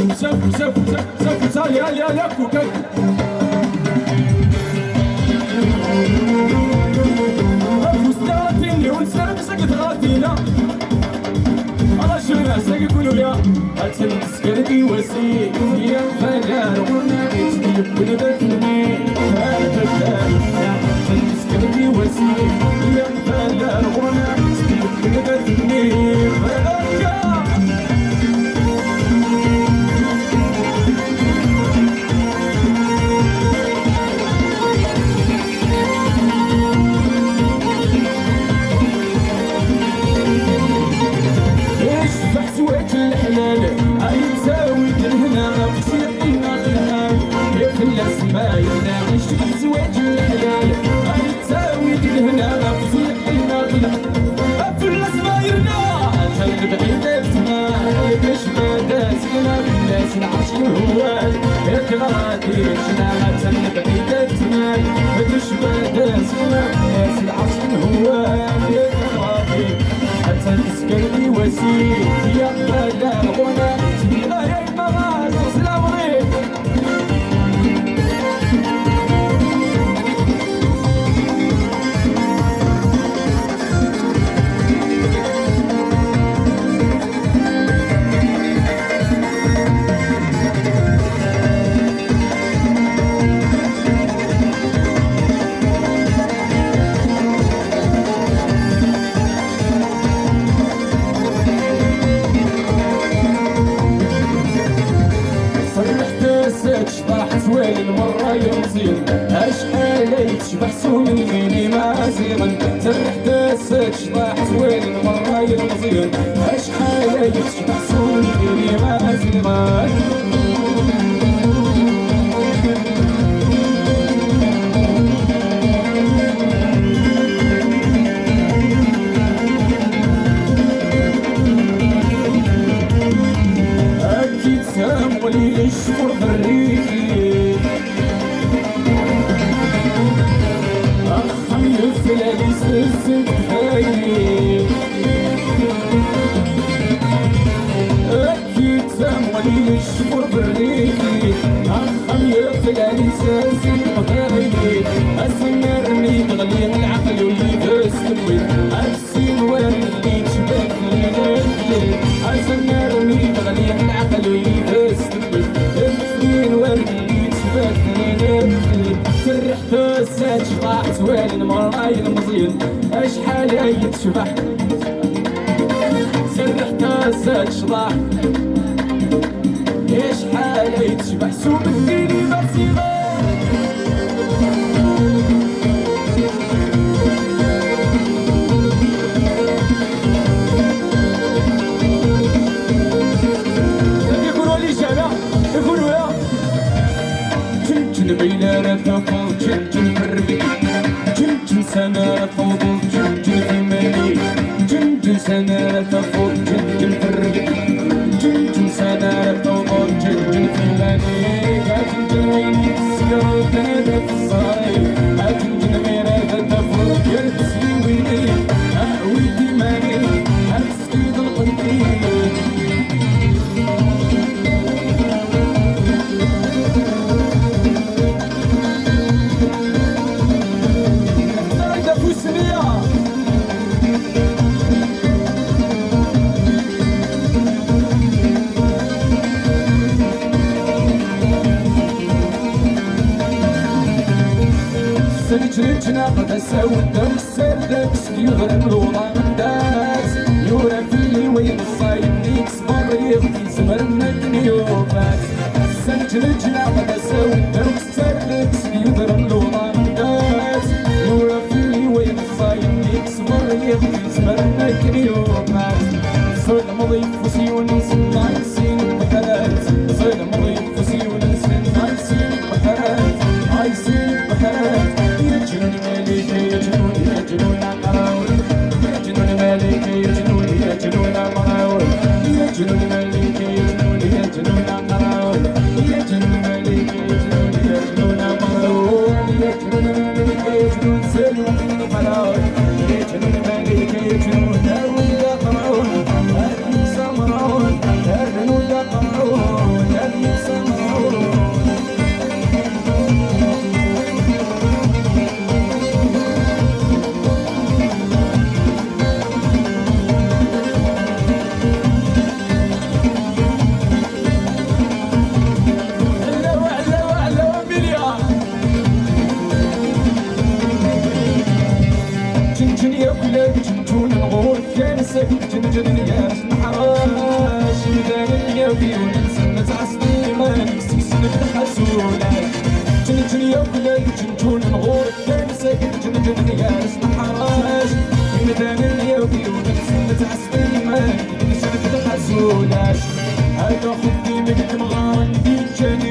سف يا كوكا فستاتي ونسرب سقط غاتينا على شرنا ساق يقولوا يا أتنسكرتي وسيك يا فنان ونعيش يبني بثني أتنسكرتي وسيك يا فنان ونعيش يبني بثني العشوات يكراتي شنامة بعيدة تمال تشبه داسنا ناس العشوات يكراتي حتى تسكرني وسيل يا بلا الغنى تبينا يا مغاز سلام عليك المرة يمزين أشحال يتشبح سوم فيني ما زين ترح داسك شطاح زوين المرة يمزين أشحال يتشبح سوم فيني ما زين أكيد سامولي الشهور بالريحي فلاليس الزنخايل أكيد سامولي الشهور بالريحي أخم يا فلاليس الزنخايل أسمرني تغلي العقل واللي بستوي أفسين واللي تشبك لي الليل أسمرني تغلي العقل واللي بستوي أفسين واللي تشبك لي الليل سرح تسات شطاح زوين مراي المزين اشحال يتشبح سرح تسات شطاح اشحال يتشبح سوق الديني بصيغة يقولوا لي شباب يقولوا يا جنجن بينا رفض جنجن فرقي جنجن سنة رفض جنجن في مالي جنجن سنة رفض جنجن فرقي جنجن سنة رفض جنجن في مالي جنجن ويني تسكر تنادى في الصايب جنجن ميرا تفرق يرتسي ويني أحويتي مالي أرتسكيد القنطيب سجلتنا قد سود السردك يغرم الوضع من داس يورا فيلي وين الصايد نيكس مريض زمرنا كنيوبات سجلتنا قد سود السردك يغرم الوضع من داس يورا فيلي وين الصايد نيكس مريض زمرنا كنيوبات صيد مضيف وسيون نايسين بحرات صيد مضيف وسيون نايسين بحرات عايسين بحرات يجنون مالك يجنون يجنون مراول يجنون مالك يجنون يجنون مراول يجنون مالك يجنون يجنون مراول يجنون مالك يجنون يجنون مراول يجنون مالك يجنون سلم مراول يجنون مالك يجنون داوي مراول أنسى مراول أرنو مراول جنجن يا نحراش مدان اليوبي ونسمة عصديمان كسكسن بتحسولات جنجن يا بلاد جنجون نغور كان ساكن جنجن يا نحراش مدان اليوبي ونسمة عصديمان كسكسن بتحسولات هذا خدي منك مغار ندير جاني